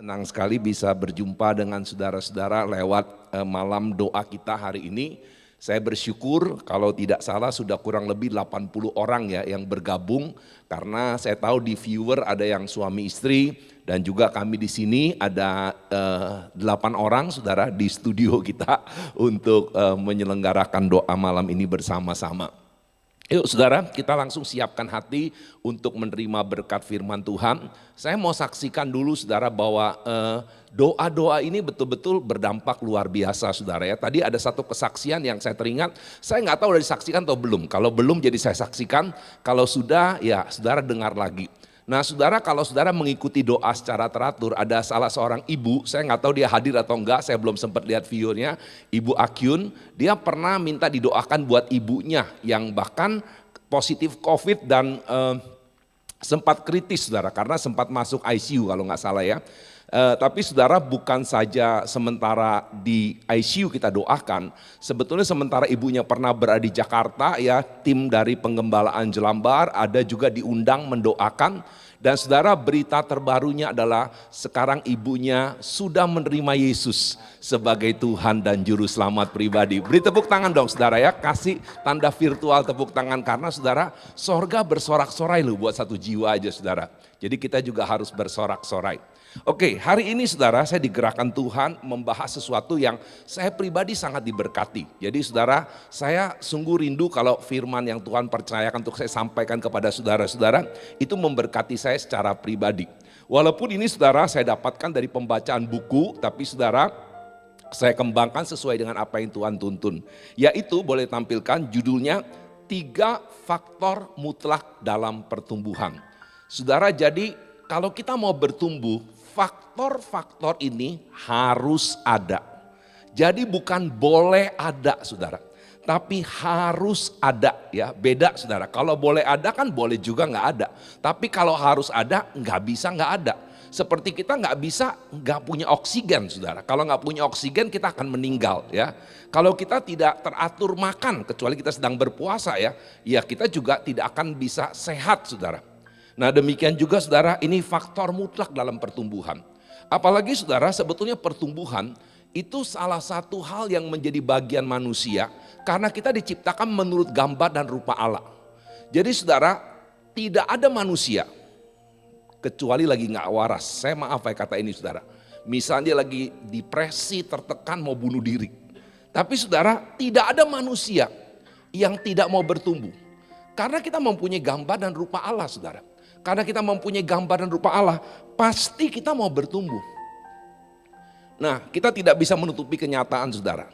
Senang sekali bisa berjumpa dengan saudara-saudara lewat malam doa kita hari ini. Saya bersyukur kalau tidak salah sudah kurang lebih 80 orang ya yang bergabung. Karena saya tahu di viewer ada yang suami istri dan juga kami di sini ada 8 orang saudara di studio kita untuk menyelenggarakan doa malam ini bersama-sama. Yuk saudara, kita langsung siapkan hati untuk menerima berkat firman Tuhan. Saya mau saksikan dulu saudara bahwa doa-doa ini betul-betul berdampak luar biasa saudara ya. Tadi ada satu kesaksian yang saya teringat, saya nggak tahu udah disaksikan atau belum. Kalau belum jadi saya saksikan, kalau sudah ya saudara dengar lagi. Nah saudara, kalau saudara mengikuti doa secara teratur, ada salah seorang ibu, saya nggak tahu dia hadir atau enggak, saya belum sempat lihat videonya, Ibu Akyun, dia pernah minta didoakan buat ibunya yang bahkan positif COVID dan sempat kritis saudara, karena sempat masuk ICU kalau nggak salah ya. Tapi saudara bukan saja sementara di ICU kita doakan, sebetulnya sementara ibunya pernah berada di Jakarta ya, tim dari penggembalaan Jelambar ada juga diundang mendoakan. Dan saudara berita terbarunya adalah sekarang ibunya sudah menerima Yesus sebagai Tuhan dan Juru Selamat pribadi. Beri tepuk tangan dong saudara ya, kasih tanda virtual tepuk tangan karena saudara sorga bersorak-sorai loh buat satu jiwa aja saudara. Jadi kita juga harus bersorak-sorai. Oke, hari ini saudara saya digerakkan Tuhan membahas sesuatu yang saya pribadi sangat diberkati. Jadi saudara, saya sungguh rindu kalau firman yang Tuhan percayakan untuk saya sampaikan kepada saudara-saudara itu memberkati saya secara pribadi. Walaupun ini saudara saya dapatkan dari pembacaan buku, tapi saudara saya kembangkan sesuai dengan apa yang Tuhan tuntun. Yaitu boleh tampilkan judulnya 3 faktor mutlak dalam pertumbuhan. Saudara, jadi kalau kita mau bertumbuh, faktor-faktor ini harus ada. Jadi bukan boleh ada saudara, tapi harus ada ya. Beda saudara, kalau boleh ada kan boleh juga nggak ada. Tapi kalau harus ada nggak bisa nggak ada. Seperti kita nggak bisa nggak punya oksigen saudara. Kalau nggak punya oksigen kita akan meninggal ya. Kalau kita tidak teratur makan kecuali kita sedang berpuasa ya kita juga tidak akan bisa sehat saudara. Nah demikian juga saudara, ini faktor mutlak dalam pertumbuhan. Apalagi saudara, sebetulnya pertumbuhan itu salah satu hal yang menjadi bagian manusia karena kita diciptakan menurut gambar dan rupa Allah. Jadi saudara, tidak ada manusia kecuali lagi gak waras. Saya maaf ya kata ini saudara. Misalnya lagi depresi, tertekan, mau bunuh diri. Tapi saudara, tidak ada manusia yang tidak mau bertumbuh. Karena kita mempunyai gambar dan rupa Allah saudara. Karena kita mempunyai gambar dan rupa Allah, pasti kita mau bertumbuh. Nah, kita tidak bisa menutupi kenyataan saudara.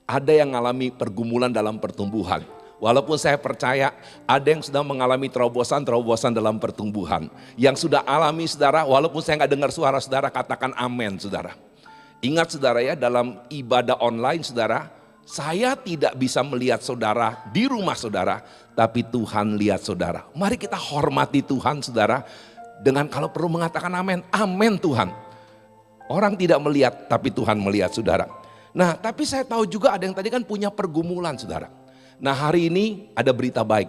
Ada yang mengalami pergumulan dalam pertumbuhan. Walaupun saya percaya ada yang sedang mengalami terobosan-terobosan dalam pertumbuhan. Yang sudah alami saudara, walaupun saya nggak dengar suara saudara, katakan amin saudara. Ingat saudara ya, dalam ibadah online saudara, saya tidak bisa melihat saudara di rumah saudara, tapi Tuhan lihat saudara. Mari kita hormati Tuhan saudara, dengan kalau perlu mengatakan amin, amin Tuhan. Orang tidak melihat, tapi Tuhan melihat saudara. Nah tapi saya tahu juga ada yang tadi kan punya pergumulan saudara. Nah hari ini ada berita baik.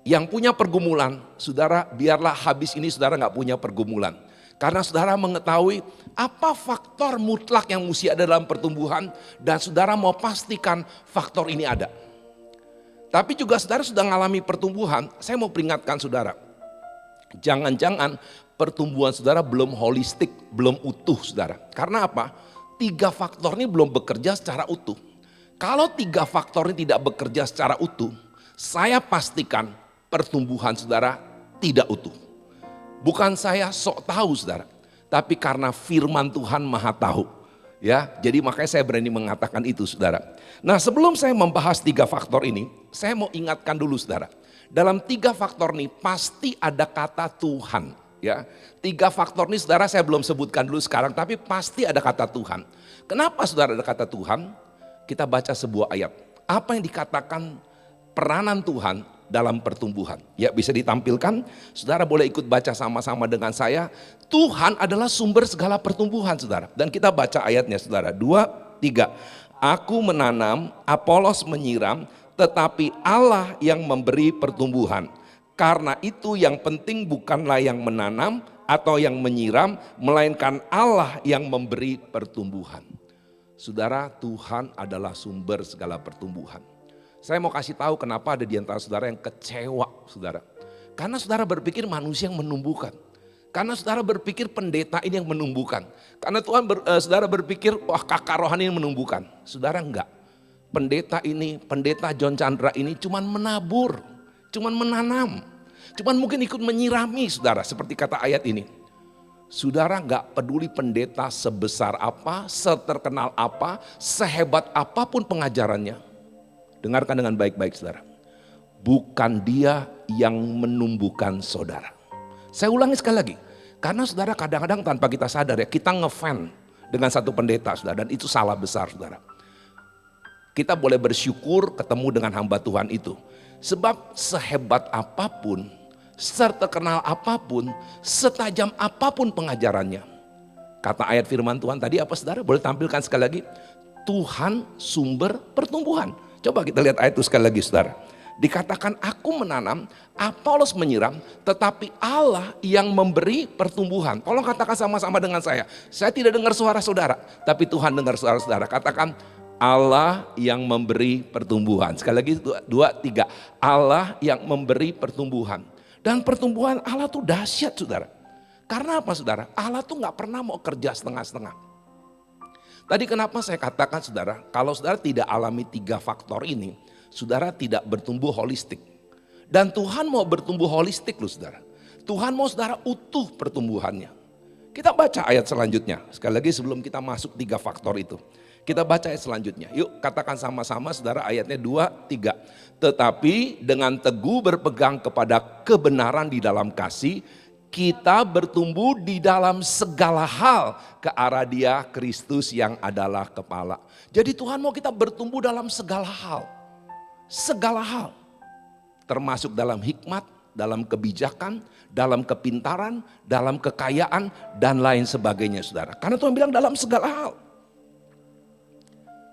Yang punya pergumulan, saudara biarlah habis ini saudara gak punya pergumulan. Karena saudara mengetahui apa faktor mutlak yang mesti ada dalam pertumbuhan dan saudara mau pastikan faktor ini ada. Tapi juga saudara sudah mengalami pertumbuhan, saya mau peringatkan saudara. Jangan-jangan pertumbuhan saudara belum holistik, belum utuh saudara. Karena apa? 3 faktor ini belum bekerja secara utuh. Kalau 3 faktor ini tidak bekerja secara utuh, saya pastikan pertumbuhan saudara tidak utuh. Bukan saya sok tahu saudara, tapi karena firman Tuhan maha tahu. Ya, jadi makanya saya berani mengatakan itu saudara. Nah sebelum saya membahas 3 faktor ini, saya mau ingatkan dulu saudara. Dalam 3 faktor ini pasti ada kata Tuhan. Ya, 3 faktor ini saudara saya belum sebutkan dulu sekarang, tapi pasti ada kata Tuhan. Kenapa saudara ada kata Tuhan? Kita baca sebuah ayat. Apa yang dikatakan peranan Tuhan dalam pertumbuhan. Ya bisa ditampilkan, saudara boleh ikut baca sama-sama dengan saya. Tuhan adalah sumber segala pertumbuhan saudara. Dan kita baca ayatnya saudara, 2, 3. Aku menanam, Apolos menyiram, tetapi Allah yang memberi pertumbuhan. Karena itu yang penting bukanlah yang menanam atau yang menyiram, melainkan Allah yang memberi pertumbuhan. Saudara, Tuhan adalah sumber segala pertumbuhan. Saya mau kasih tahu kenapa ada di antara saudara yang kecewa, saudara. Karena saudara berpikir manusia yang menumbuhkan. Karena saudara berpikir pendeta ini yang menumbuhkan. Karena saudara berpikir wah kakak rohani yang menumbuhkan. Saudara enggak. Pendeta ini, pendeta John Chandra ini cuman menabur, cuman menanam. Cuman mungkin ikut menyirami saudara seperti kata ayat ini. Saudara enggak peduli pendeta sebesar apa, seterkenal apa, sehebat apapun pengajarannya. Dengarkan dengan baik-baik saudara. Bukan dia yang menumbuhkan saudara. Saya ulangi sekali lagi, karena saudara kadang-kadang tanpa kita sadar ya, kita ngefan dengan satu pendeta saudara, dan itu salah besar saudara. Kita boleh bersyukur ketemu dengan hamba Tuhan itu. Sebab sehebat apapun, seterkenal apapun, setajam apapun pengajarannya. Kata ayat firman Tuhan tadi apa saudara? Boleh tampilkan sekali lagi. Tuhan sumber pertumbuhan. Coba kita lihat ayat itu sekali lagi saudara. Dikatakan aku menanam, Apolos menyiram, tetapi Allah yang memberi pertumbuhan. Tolong katakan sama-sama dengan saya. Saya tidak dengar suara saudara, tapi Tuhan dengar suara saudara. Katakan Allah yang memberi pertumbuhan. Sekali lagi 2, 3. Allah yang memberi pertumbuhan. Dan pertumbuhan Allah tuh dahsyat saudara. Karena apa saudara? Allah tuh gak pernah mau kerja setengah-setengah. Tadi kenapa saya katakan saudara, kalau saudara tidak alami 3 faktor ini, saudara tidak bertumbuh holistik. Dan Tuhan mau bertumbuh holistik loh saudara. Tuhan mau saudara utuh pertumbuhannya. Kita baca ayat selanjutnya. Sekali lagi sebelum kita masuk 3 faktor itu. Kita baca ayat selanjutnya. Yuk katakan sama-sama saudara ayatnya 2, 3. Tetapi dengan teguh berpegang kepada kebenaran di dalam kasih, kita bertumbuh di dalam segala hal ke arah Dia Kristus yang adalah kepala. Jadi Tuhan mau kita bertumbuh dalam segala hal. Segala hal, termasuk dalam hikmat, dalam kebijakan, dalam kepintaran, dalam kekayaan, dan lain sebagainya saudara. Karena Tuhan bilang dalam segala hal.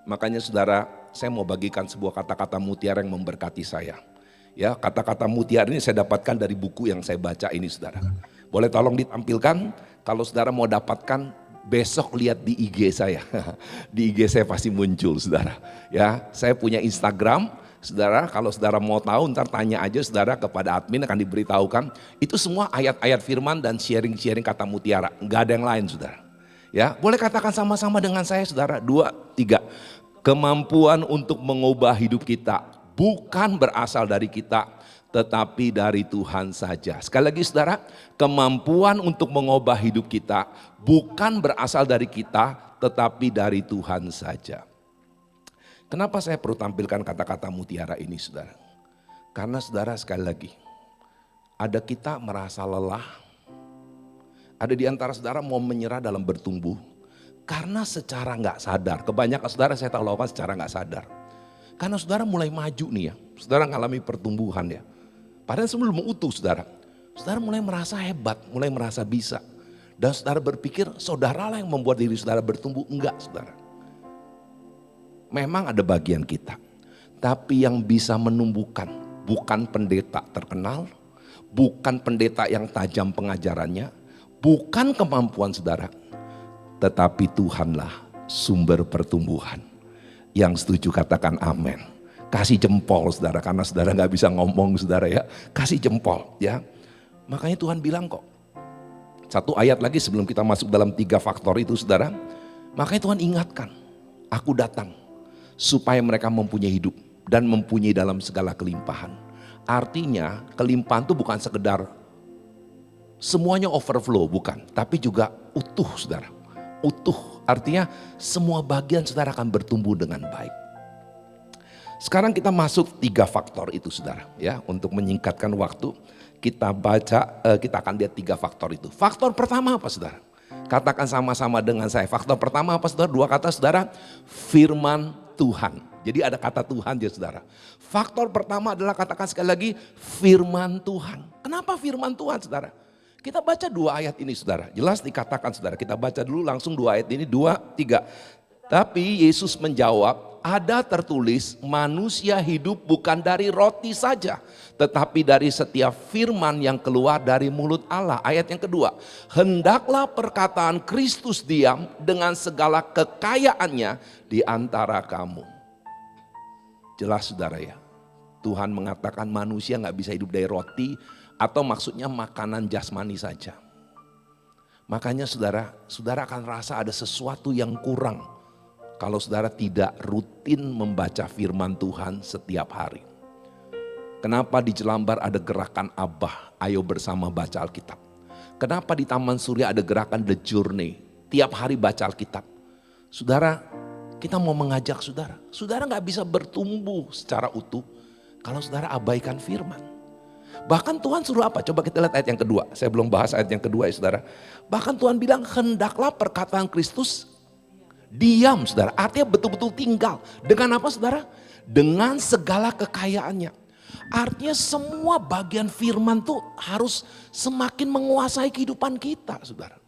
Makanya saudara, saya mau bagikan sebuah kata-kata mutiara yang memberkati saya. Ya, kata-kata mutiara ini saya dapatkan dari buku yang saya baca ini saudara. Boleh tolong ditampilkan, kalau saudara mau dapatkan besok lihat di IG saya. Di IG saya pasti muncul saudara. Ya, saya punya Instagram. Saudara, kalau saudara mau tahu, ntar tanya aja saudara kepada admin akan diberitahukan. Itu semua ayat-ayat firman dan sharing-sharing kata mutiara. Enggak ada yang lain saudara. Ya, boleh katakan sama-sama dengan saya saudara. 2, 3. Kemampuan untuk mengubah hidup kita bukan berasal dari kita, tetapi dari Tuhan saja. Sekali lagi saudara, kemampuan untuk mengubah hidup kita bukan berasal dari kita, tetapi dari Tuhan saja. Kenapa saya perlu tampilkan kata-kata mutiara ini saudara? Karena saudara sekali lagi, ada kita merasa lelah, ada di antara saudara mau menyerah dalam bertumbuh, karena secara gak sadar, kebanyakan saudara saya tahu lakukan secara gak sadar. Karena saudara mulai maju nih ya, saudara ngalami pertumbuhan ya. Padahal sebelum utuh saudara, saudara mulai merasa hebat, mulai merasa bisa. Dan saudara berpikir saudara lah yang membuat diri saudara bertumbuh, enggak saudara. Memang ada bagian kita, tapi yang bisa menumbuhkan bukan pendeta terkenal, bukan pendeta yang tajam pengajarannya, bukan kemampuan saudara, tetapi Tuhanlah sumber pertumbuhan. Yang setuju katakan amin. Kasih jempol saudara, karena saudara gak bisa ngomong saudara ya, kasih jempol ya. Makanya Tuhan bilang kok, satu ayat lagi sebelum kita masuk dalam 3 faktor itu saudara, makanya Tuhan ingatkan, aku datang supaya mereka mempunyai hidup dan mempunyai dalam segala kelimpahan. Artinya kelimpahan itu bukan sekedar semuanya overflow, bukan. Tapi juga utuh saudara. Utuh artinya semua bagian saudara akan bertumbuh dengan baik. Sekarang kita masuk 3 faktor itu saudara. Ya, untuk menyingkatkan waktu kita baca, kita akan lihat 3 faktor itu. Faktor pertama apa saudara? Katakan sama-sama dengan saya. Faktor pertama apa saudara? 2 kata saudara, firman Tuhan. Jadi ada kata Tuhan ya saudara. Faktor pertama adalah katakan sekali lagi firman Tuhan. Kenapa firman Tuhan saudara? Kita baca 2 ayat ini saudara. Jelas dikatakan saudara. Kita baca dulu langsung 2 ayat ini 2, 3. Tapi Yesus menjawab, ada tertulis manusia hidup bukan dari roti saja, tetapi dari setiap firman yang keluar dari mulut Allah. Ayat yang kedua, hendaklah perkataan Kristus diam dengan segala kekayaannya di antara kamu. Jelas saudara ya, Tuhan mengatakan manusia gak bisa hidup dari roti, atau maksudnya makanan jasmani saja. Makanya saudara akan rasa ada sesuatu yang kurang kalau saudara tidak rutin membaca firman Tuhan setiap hari. Kenapa di Jelambar ada gerakan Abah, ayo bersama baca Alkitab. Kenapa di Taman Surya ada gerakan The Journey, tiap hari baca Alkitab. Saudara, kita mau mengajak saudara. Saudara gak bisa bertumbuh secara utuh kalau saudara abaikan firman. Bahkan Tuhan suruh apa? Coba kita lihat ayat yang kedua. Saya belum bahas ayat yang kedua ya saudara. Bahkan Tuhan bilang hendaklah perkataan Kristus diam saudara. Artinya betul-betul tinggal. Dengan apa saudara? Dengan segala kekayaannya. Artinya semua bagian firman tuh harus semakin menguasai kehidupan kita saudara.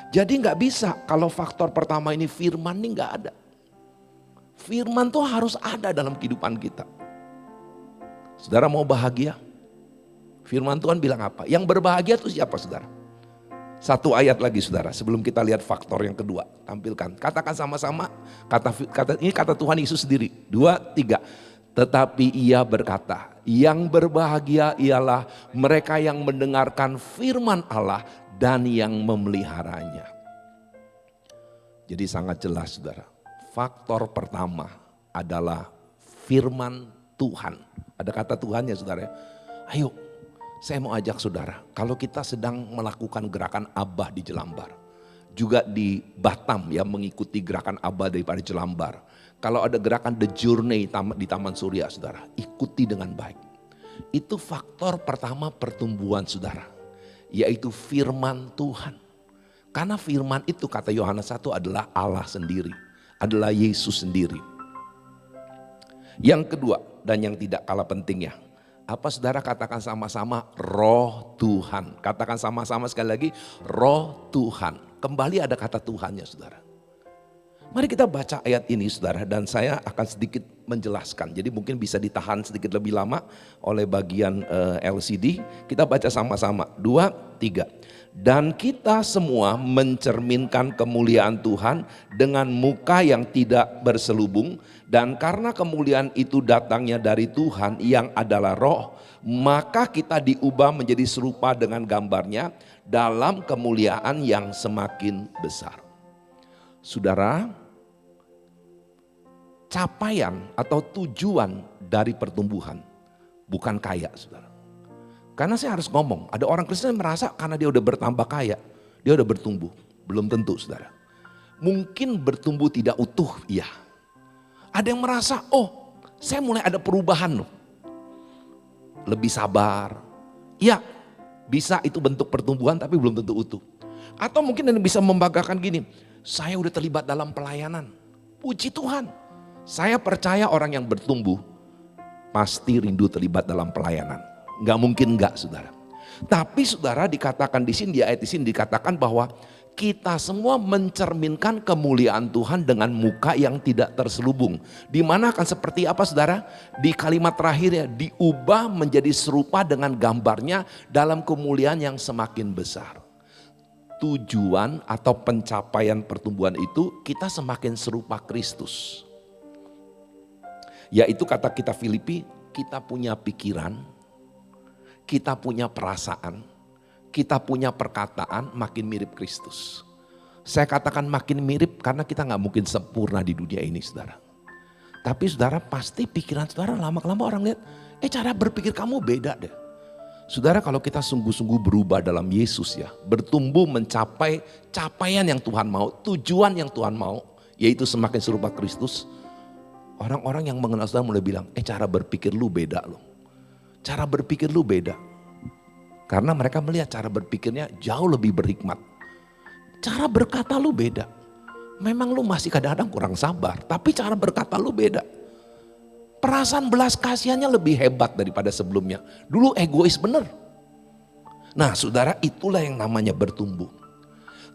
Jadi gak bisa kalau faktor pertama ini firman ini gak ada. Firman tuh harus ada dalam kehidupan kita. Saudara mau bahagia? Firman Tuhan bilang apa? Yang berbahagia itu siapa saudara? Satu ayat lagi saudara, sebelum kita lihat faktor yang kedua. Tampilkan, katakan sama-sama, ini kata Tuhan Yesus sendiri. 2, 3. Tetapi ia berkata, yang berbahagia ialah mereka yang mendengarkan firman Allah dan yang memeliharanya. Jadi sangat jelas saudara, faktor pertama adalah firman Tuhan. Ada kata Tuhannya saudara. Ayo, saya mau ajak saudara, kalau kita sedang melakukan gerakan Abah di Jelambar, juga di Batam ya mengikuti gerakan Abah daripada Jelambar. Kalau ada gerakan The Journey di Taman Surya saudara, ikuti dengan baik. Itu faktor pertama pertumbuhan saudara, yaitu firman Tuhan. Karena firman itu kata Yohanes 1 adalah Allah sendiri, adalah Yesus sendiri. Yang kedua dan yang tidak kalah pentingnya, apa saudara katakan sama-sama? Roh Tuhan. Katakan sama-sama sekali lagi, Roh Tuhan. Kembali ada kata Tuhannya saudara. Mari kita baca ayat ini saudara, dan saya akan sedikit menjelaskan. Jadi mungkin bisa ditahan sedikit lebih lama oleh bagian LCD. Kita baca sama-sama, 2, 3. Dan kita semua mencerminkan kemuliaan Tuhan dengan muka yang tidak berselubung. Dan karena kemuliaan itu datangnya dari Tuhan yang adalah roh, maka kita diubah menjadi serupa dengan gambarnya dalam kemuliaan yang semakin besar. Saudara, capaian atau tujuan dari pertumbuhan bukan kaya saudara. Karena saya harus ngomong, ada orang Kristen yang merasa karena dia udah bertambah kaya, dia udah bertumbuh. Belum tentu saudara. Mungkin bertumbuh tidak utuh, iya. Ada yang merasa, oh saya mulai ada perubahan loh. Lebih sabar. Iya, bisa itu bentuk pertumbuhan tapi belum tentu utuh. Atau mungkin yang bisa membanggakan gini, saya udah terlibat dalam pelayanan. Puji Tuhan, saya percaya orang yang bertumbuh pasti rindu terlibat dalam pelayanan. Gak mungkin enggak saudara. Tapi saudara dikatakan di sini, di ayat di sini dikatakan bahwa kita semua mencerminkan kemuliaan Tuhan dengan muka yang tidak terselubung. Dimana akan seperti apa saudara? Di kalimat terakhirnya, diubah menjadi serupa dengan gambarnya dalam kemuliaan yang semakin besar. Tujuan atau pencapaian pertumbuhan itu kita semakin serupa Kristus. Yaitu kata kita Filipi, kita punya pikiran, kita punya perasaan, kita punya perkataan makin mirip Kristus. Saya katakan makin mirip karena kita gak mungkin sempurna di dunia ini saudara. Tapi saudara pasti pikiran saudara lama-lama orang lihat, cara berpikir kamu beda deh. Saudara kalau kita sungguh-sungguh berubah dalam Yesus ya, bertumbuh mencapai capaian yang Tuhan mau, tujuan yang Tuhan mau, yaitu semakin serupa Kristus. Orang-orang yang mengenal saudara mulai bilang, cara berpikir lu beda loh. Cara berpikir lu beda. Karena mereka melihat cara berpikirnya jauh lebih berhikmat. Cara berkata lu beda. Memang lu masih kadang-kadang kurang sabar, tapi cara berkata lu beda. Perasaan belas kasihannya lebih hebat daripada sebelumnya. Dulu egois bener. Nah saudara, itulah yang namanya bertumbuh.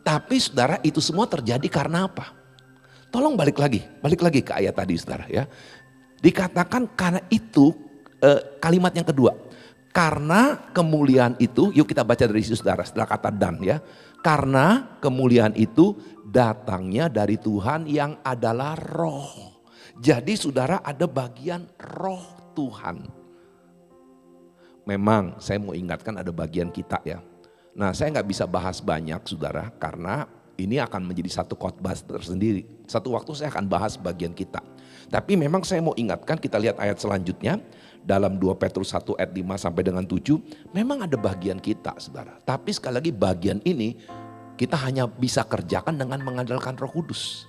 Tapi saudara, itu semua terjadi karena apa? Tolong balik lagi ke ayat tadi saudara ya. Dikatakan karena itu kalimat yang kedua. Karena kemuliaan itu, yuk kita baca dari situ saudara, setelah kata dan ya. Karena kemuliaan itu datangnya dari Tuhan yang adalah roh. Jadi saudara ada bagian roh Tuhan. Memang saya mau ingatkan ada bagian kita ya. Nah saya gak bisa bahas banyak saudara karena ini akan menjadi satu khotbah tersendiri. Satu waktu saya akan bahas bagian kita. Tapi memang saya mau ingatkan, kita lihat ayat selanjutnya. Dalam 2 Petrus 1 ayat 5 sampai dengan 7. Memang ada bagian kita saudara. Tapi sekali lagi bagian ini kita hanya bisa kerjakan dengan mengandalkan Roh Kudus.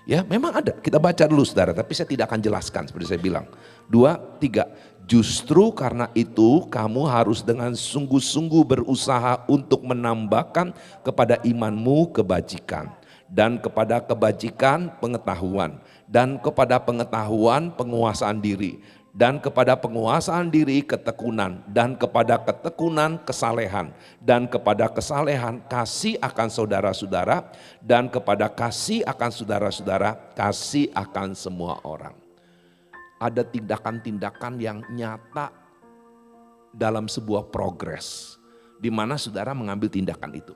Ya memang ada, kita baca dulu saudara. Tapi saya tidak akan jelaskan seperti saya bilang. 2, 3. Justru karena itu kamu harus dengan sungguh-sungguh berusaha untuk menambahkan kepada imanmu kebajikan. Dan kepada kebajikan pengetahuan. Dan kepada pengetahuan penguasaan diri. Dan kepada penguasaan diri ketekunan. Dan kepada ketekunan kesalehan. Dan kepada kesalehan kasih akan saudara-saudara. Dan kepada kasih akan saudara-saudara kasih akan semua orang. Ada tindakan-tindakan yang nyata dalam sebuah progres. Di mana saudara mengambil tindakan itu.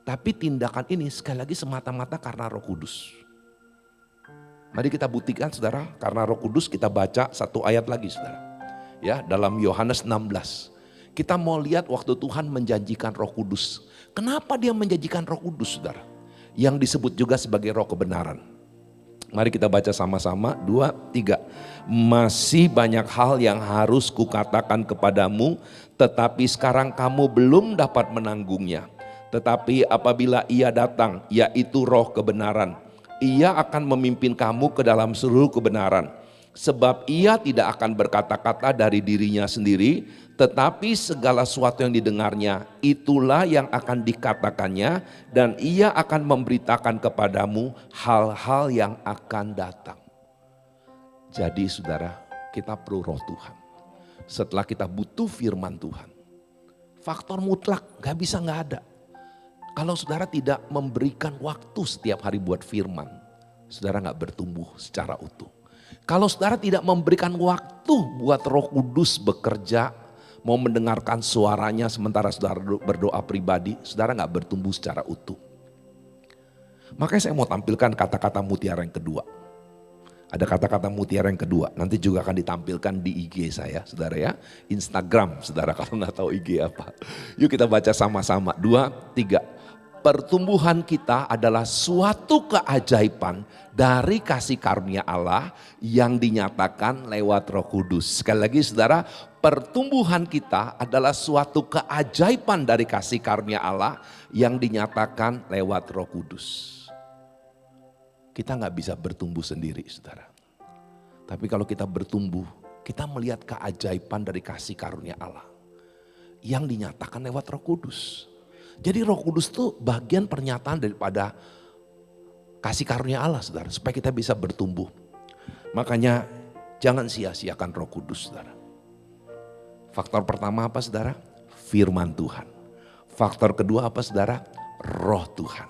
Tapi tindakan ini sekali lagi semata-mata karena Roh Kudus. Mari kita buktikan saudara, karena Roh Kudus kita baca satu ayat lagi saudara. Ya, dalam Yohanes 16. Kita mau lihat waktu Tuhan menjanjikan Roh Kudus. Kenapa dia menjanjikan Roh Kudus saudara? Yang disebut juga sebagai Roh kebenaran. Mari kita baca sama-sama, 2, 3. Masih banyak hal yang harus kukatakan kepadamu, tetapi sekarang kamu belum dapat menanggungnya. Tetapi apabila ia datang, yaitu Roh kebenaran, ia akan memimpin kamu ke dalam seluruh kebenaran. Sebab ia tidak akan berkata-kata dari dirinya sendiri, tetapi segala sesuatu yang didengarnya, itulah yang akan dikatakannya, dan ia akan memberitakan kepadamu hal-hal yang akan datang. Jadi saudara, kita perlu Roh Tuhan. Setelah kita butuh firman Tuhan, faktor mutlak gak bisa gak ada. Kalau saudara tidak memberikan waktu setiap hari buat firman, saudara gak bertumbuh secara utuh. Kalau saudara tidak memberikan waktu buat Roh Kudus bekerja, mau mendengarkan suaranya sementara saudara berdoa pribadi, saudara gak bertumbuh secara utuh. Makanya saya mau tampilkan kata-kata mutiara yang kedua. Ada kata-kata mutiara yang kedua, nanti juga akan ditampilkan di IG saya, saudara ya. Instagram, saudara kalau gak tahu IG apa. Yuk kita baca sama-sama, 2, 3. Pertumbuhan kita adalah suatu keajaiban dari kasih karunia Allah yang dinyatakan lewat Roh Kudus. Sekali lagi saudara, pertumbuhan kita adalah suatu keajaiban dari kasih karunia Allah yang dinyatakan lewat Roh Kudus. Kita gak bisa bertumbuh sendiri saudara. Tapi kalau kita bertumbuh, kita melihat keajaiban dari kasih karunia Allah yang dinyatakan lewat Roh Kudus. Jadi Roh Kudus itu bagian pernyataan daripada kasih karunia Allah saudara. Supaya kita bisa bertumbuh. Makanya jangan sia-siakan Roh Kudus saudara. Faktor pertama apa saudara? Firman Tuhan. Faktor kedua apa saudara? Roh Tuhan.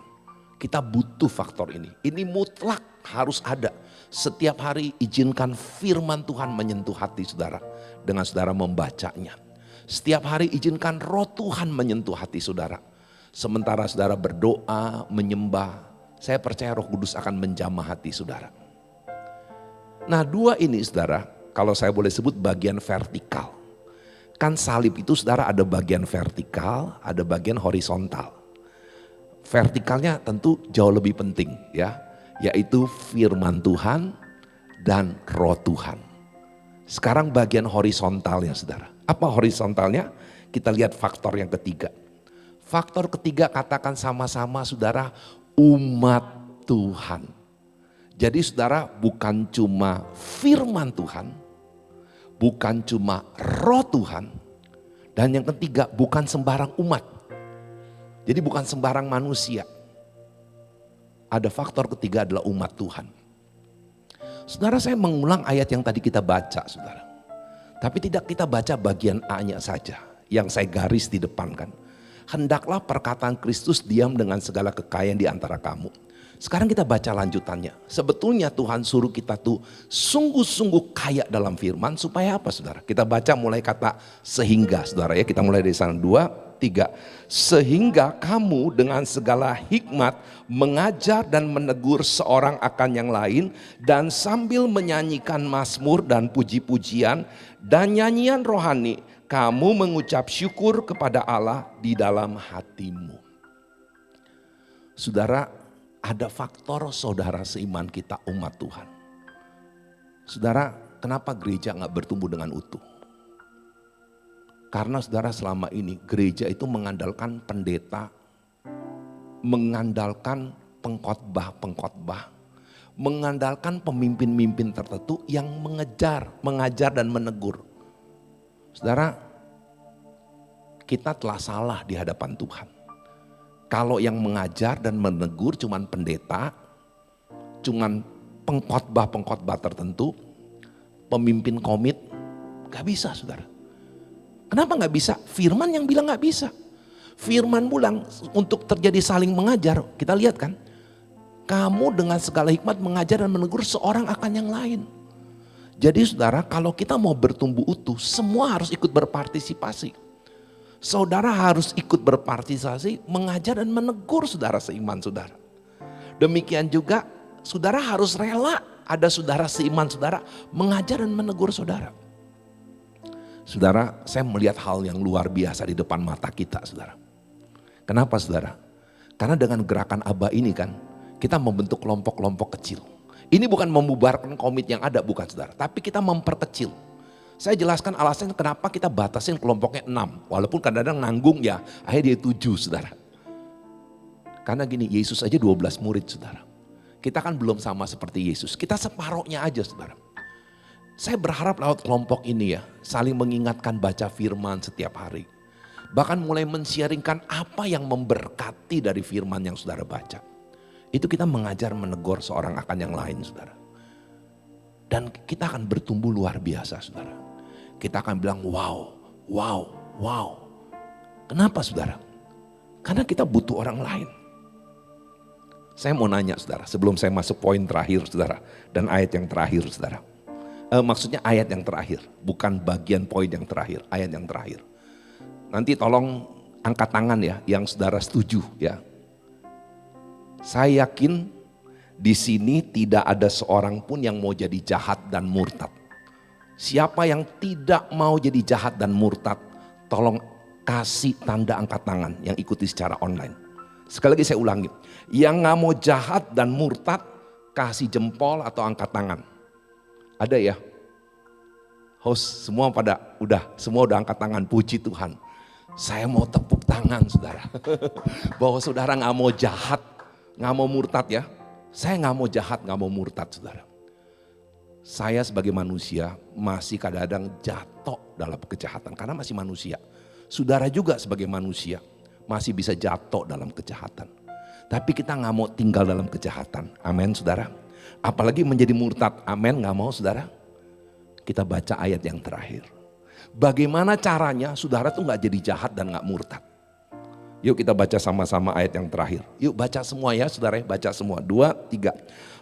Kita butuh faktor ini. Ini mutlak harus ada. Setiap hari izinkan firman Tuhan menyentuh hati saudara. Dengan saudara membacanya. Setiap hari izinkan Roh Tuhan menyentuh hati saudara. Sementara saudara berdoa, menyembah, saya percaya Roh Kudus akan menjamah hati saudara. Nah 2 ini saudara, kalau saya boleh sebut bagian vertikal. Kan salib itu saudara ada bagian vertikal, ada bagian horizontal. Vertikalnya tentu jauh lebih penting ya, yaitu firman Tuhan dan Roh Tuhan. Sekarang bagian horizontalnya saudara. Apa horizontalnya? Kita lihat faktor yang ketiga. Faktor ketiga katakan sama-sama saudara, umat Tuhan. Jadi saudara bukan cuma firman Tuhan, bukan cuma Roh Tuhan, dan yang ketiga bukan sembarang umat. Jadi bukan sembarang manusia. Ada faktor ketiga adalah umat Tuhan. Saudara saya mengulang ayat yang tadi kita baca saudara. Tapi tidak kita baca bagian A-nya saja, yang saya garis di depan kan. Hendaklah perkataan Kristus diam dengan segala kekayaan di antara kamu. Sekarang kita baca lanjutannya. Sebetulnya Tuhan suruh kita tuh sungguh-sungguh kaya dalam firman supaya apa saudara? Kita baca mulai kata sehingga saudara ya. Kita mulai dari sana 2, 3. Sehingga kamu dengan segala hikmat mengajar dan menegur seorang akan yang lain. Dan sambil menyanyikan mazmur dan puji-pujian dan nyanyian rohani. Kamu mengucap syukur kepada Allah di dalam hatimu. Saudara, ada faktor saudara seiman kita umat Tuhan. Saudara, kenapa gereja gak bertumbuh dengan utuh? Karena saudara selama ini gereja itu mengandalkan pendeta, mengandalkan pengkhotbah, mengandalkan pemimpin-pemimpin tertentu yang mengajar dan menegur. Saudara, kita telah salah di hadapan Tuhan. Kalau yang mengajar dan menegur cuman pendeta, cuman pengkhotbah tertentu, pemimpin komit, gak bisa saudara. Kenapa gak bisa? Firman yang bilang gak bisa. Firman bilang untuk terjadi saling mengajar, kita lihat kan. Kamu dengan segala hikmat mengajar dan menegur seorang akan yang lain. Jadi saudara, kalau kita mau bertumbuh utuh, semua harus ikut berpartisipasi. Saudara harus ikut berpartisipasi, mengajar dan menegur saudara seiman saudara. Demikian juga saudara harus rela ada saudara seiman saudara mengajar dan menegur saudara. Saudara, saya melihat hal yang luar biasa di depan mata kita saudara. Kenapa saudara? Karena dengan gerakan Aba ini kan kita membentuk kelompok-kelompok kecil. Ini bukan membubarkan komit yang ada, bukan saudara. Tapi kita memperkecil. Saya jelaskan alasan kenapa kita batasin kelompoknya 6. Walaupun kadang-kadang nanggung ya, akhirnya dia 7 saudara. Karena gini, Yesus aja 12 murid saudara. Kita kan belum sama seperti Yesus, kita separohnya aja saudara. Saya berharap lewat kelompok ini ya, saling mengingatkan baca firman setiap hari. Bahkan mulai men-sharingkan apa yang memberkati dari firman yang saudara baca. Itu kita mengajar menegur seorang akan yang lain saudara. Dan kita akan bertumbuh luar biasa saudara. Kita akan bilang wow. Kenapa saudara? Karena kita butuh orang lain. Saya mau nanya saudara, sebelum saya masuk poin terakhir saudara. Dan ayat yang terakhir saudara. Maksudnya ayat yang terakhir, bukan bagian poin yang terakhir, ayat yang terakhir. Nanti tolong angkat tangan ya, yang saudara setuju ya. Saya yakin di sini tidak ada seorang pun yang mau jadi jahat dan murtad. Siapa yang tidak mau jadi jahat dan murtad, tolong kasih tanda angkat tangan yang ikuti secara online. Sekali lagi saya ulangi, yang gak mau jahat dan murtad, kasih jempol atau angkat tangan. Ada ya? Host semua semua udah angkat tangan, puji Tuhan. Saya mau tepuk tangan saudara. Bahwa saudara gak mau jahat, gak mau murtad ya. Saya gak mau jahat, gak mau murtad saudara. Saya sebagai manusia masih kadang-kadang jatuh dalam kejahatan karena masih manusia. Saudara juga sebagai manusia masih bisa jatuh dalam kejahatan. Tapi kita gak mau tinggal dalam kejahatan. Amin saudara. Apalagi menjadi murtad. Amin, gak mau saudara. Kita baca ayat yang terakhir. Bagaimana caranya saudara tuh gak jadi jahat dan gak murtad. Yuk kita baca sama-sama ayat yang terakhir. Yuk baca semua ya saudara, baca semua. 2, 3.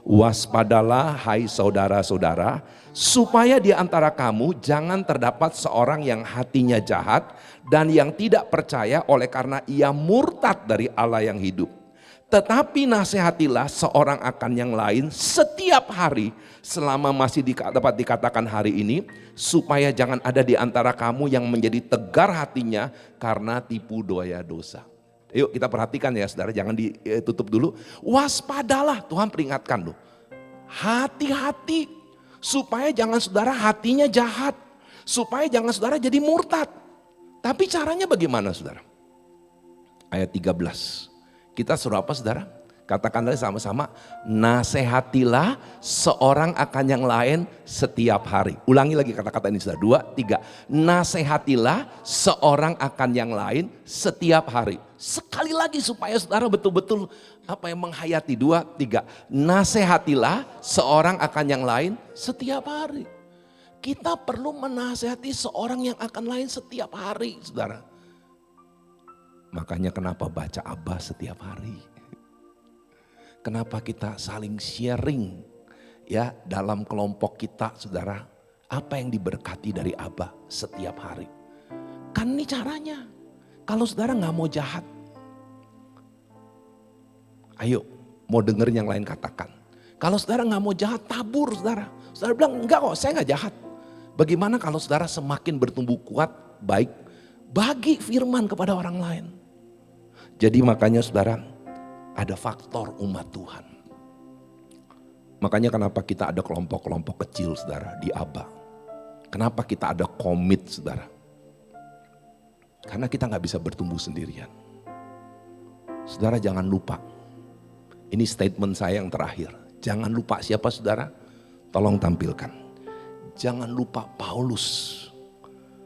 Waspadalah hai saudara-saudara, supaya di antara kamu jangan terdapat seorang yang hatinya jahat dan yang tidak percaya oleh karena ia murtad dari Allah yang hidup. Tetapi nasihatilah seorang akan yang lain setiap hari selama masih dapat dikatakan hari ini, supaya jangan ada di antara kamu yang menjadi tegar hatinya karena tipu daya dosa. Yuk kita perhatikan ya saudara, jangan ditutup dulu. Waspadalah, Tuhan peringatkan loh. Hati-hati supaya jangan saudara hatinya jahat, supaya jangan saudara jadi murtad. Tapi caranya bagaimana saudara? Ayat 13. Kita suruh apa saudara? Katakan lagi sama-sama, nasihatilah seorang akan yang lain setiap hari. Ulangi lagi kata-kata ini saudara, 2, 3. Nasihatilah seorang akan yang lain setiap hari. Sekali lagi supaya saudara betul-betul menghayati. 2, 3. Nasihatilah seorang akan yang lain setiap hari. Kita perlu menasihati seorang yang akan lain setiap hari saudara. Makanya kenapa baca Aba setiap hari. Kenapa kita saling sharing ya dalam kelompok kita saudara. Apa yang diberkati dari Abah setiap hari. Kan ini caranya. Kalau saudara gak mau jahat. Ayo mau denger yang lain katakan. Kalau saudara gak mau jahat tabur saudara. Saudara bilang enggak kok saya gak jahat. Bagaimana kalau saudara semakin bertumbuh kuat baik. Bagi firman kepada orang lain. Jadi makanya saudara ada faktor umat Tuhan. Makanya kenapa kita ada kelompok-kelompok kecil saudara di Abah. Kenapa kita ada komit saudara? Karena kita gak bisa bertumbuh sendirian. Saudara jangan lupa. Ini statement saya yang terakhir. Jangan lupa siapa saudara? Tolong tampilkan. Jangan lupa Paulus.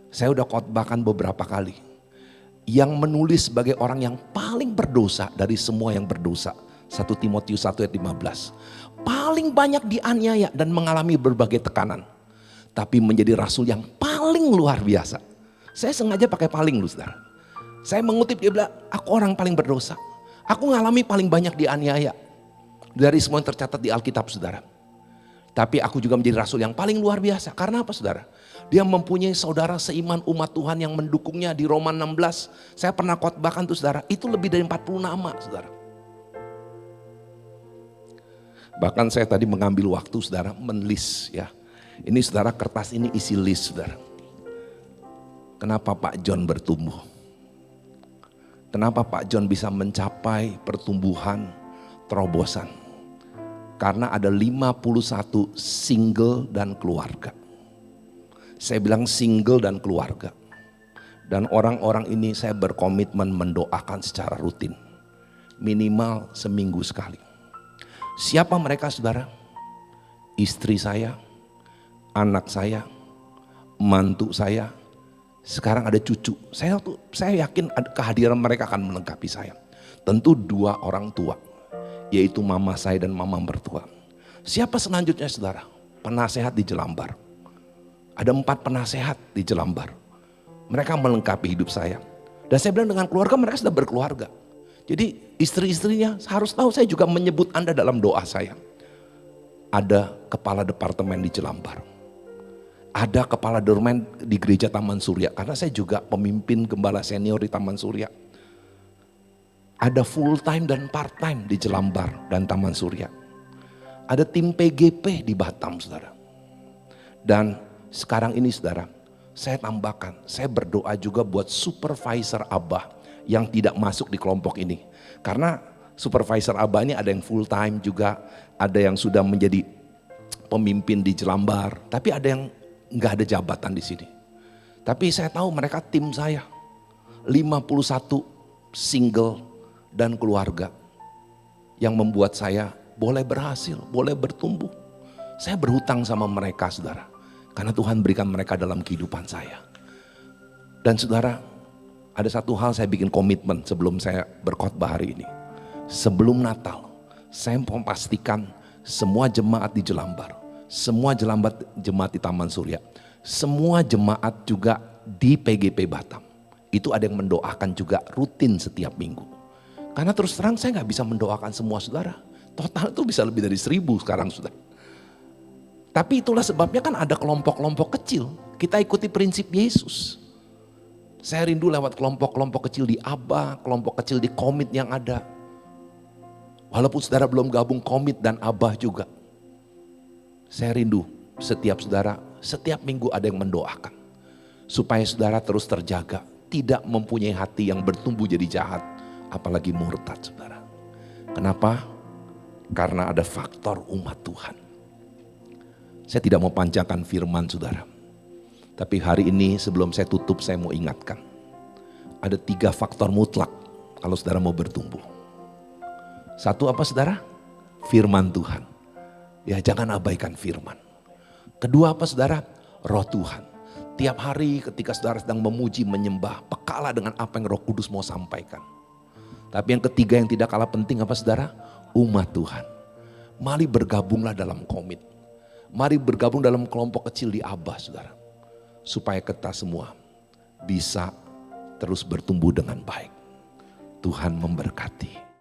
Saya udah khotbahkan beberapa kali. Yang menulis sebagai orang yang paling berdosa dari semua yang berdosa. 1 Timotius 1 ayat 15. Paling banyak dianiaya dan mengalami berbagai tekanan. Tapi menjadi rasul yang paling luar biasa. Saya sengaja pakai paling lu saudara. Saya mengutip dia bilang, aku orang paling berdosa. Aku ngalami paling banyak dianiaya. Dari semua yang tercatat di Alkitab saudara. Tapi aku juga menjadi rasul yang paling luar biasa. Karena apa saudara? Dia mempunyai saudara seiman umat Tuhan yang mendukungnya di Roma 16. Saya pernah khotbahkan tuh saudara. Itu lebih dari 40 nama saudara. Bahkan saya tadi mengambil waktu saudara menulis ya. Ini saudara kertas ini isi list saudara. Kenapa Pak John bertumbuh? Kenapa Pak John bisa mencapai pertumbuhan terobosan? Karena ada 51 single dan keluarga. Saya bilang single dan keluarga. Dan orang-orang ini saya berkomitmen mendoakan secara rutin. Minimal seminggu sekali. Siapa mereka saudara? Istri saya, anak saya, mantu saya, sekarang ada cucu. Saya yakin kehadiran mereka akan melengkapi saya. Tentu 2 orang tua, yaitu mama saya dan mama mertua. Siapa selanjutnya saudara? Penasehat di Jelambar. Ada 4 penasehat di Jelambar. Mereka melengkapi hidup saya. Dan saya bilang dengan keluarga mereka sudah berkeluarga. Jadi istri-istrinya harus tahu saya juga menyebut Anda dalam doa saya. Ada kepala departemen di Jelambar. Ada kepala departemen di gereja Taman Surya. Karena saya juga pemimpin gembala senior di Taman Surya. Ada full time dan part time di Jelambar dan Taman Surya. Ada tim PGP di Batam saudara. Dan sekarang ini saudara, saya tambahkan, saya berdoa juga buat supervisor Abah yang tidak masuk di kelompok ini. Karena supervisor Abah ini ada yang full time juga, ada yang sudah menjadi pemimpin di Jelambar, tapi ada yang nggak ada jabatan di sini. Tapi saya tahu mereka tim saya, 51 single dan keluarga yang membuat saya boleh berhasil, boleh bertumbuh. Saya berhutang sama mereka saudara, karena Tuhan berikan mereka dalam kehidupan saya. Dan saudara, ada satu hal saya bikin komitmen sebelum saya berkhotbah hari ini. Sebelum Natal, saya memastikan semua jemaat di Jelambar, semua jemaat di Taman Surya, semua jemaat juga di PGP Batam. Itu ada yang mendoakan juga rutin setiap minggu. Karena terus terang saya gak bisa mendoakan semua saudara. Total itu bisa lebih dari 1000 sekarang saudara. Tapi itulah sebabnya kan ada kelompok-kelompok kecil. Kita ikuti prinsip Yesus. Saya rindu lewat kelompok-kelompok kecil di Abah, kelompok kecil di komit yang ada. Walaupun saudara belum gabung komit dan Abah juga. Saya rindu setiap saudara, setiap minggu ada yang mendoakan. Supaya saudara terus terjaga, tidak mempunyai hati yang bertumbuh jadi jahat. Apalagi murtad saudara. Kenapa? Karena ada faktor umat Tuhan. Saya tidak mau panjangkan firman saudara. Tapi hari ini sebelum saya tutup saya mau ingatkan. Ada 3 faktor mutlak kalau saudara mau bertumbuh. Satu apa saudara? Firman Tuhan. Ya jangan abaikan firman. Kedua apa saudara? Roh Tuhan. Tiap hari ketika saudara sedang memuji, menyembah, pekalah dengan apa yang Roh Kudus mau sampaikan. Tapi yang ketiga yang tidak kalah penting apa saudara? Umat Tuhan. Mari bergabunglah dalam komit. Mari bergabung dalam kelompok kecil di Abah saudara. Supaya kita semua bisa terus bertumbuh dengan baik. Tuhan memberkati.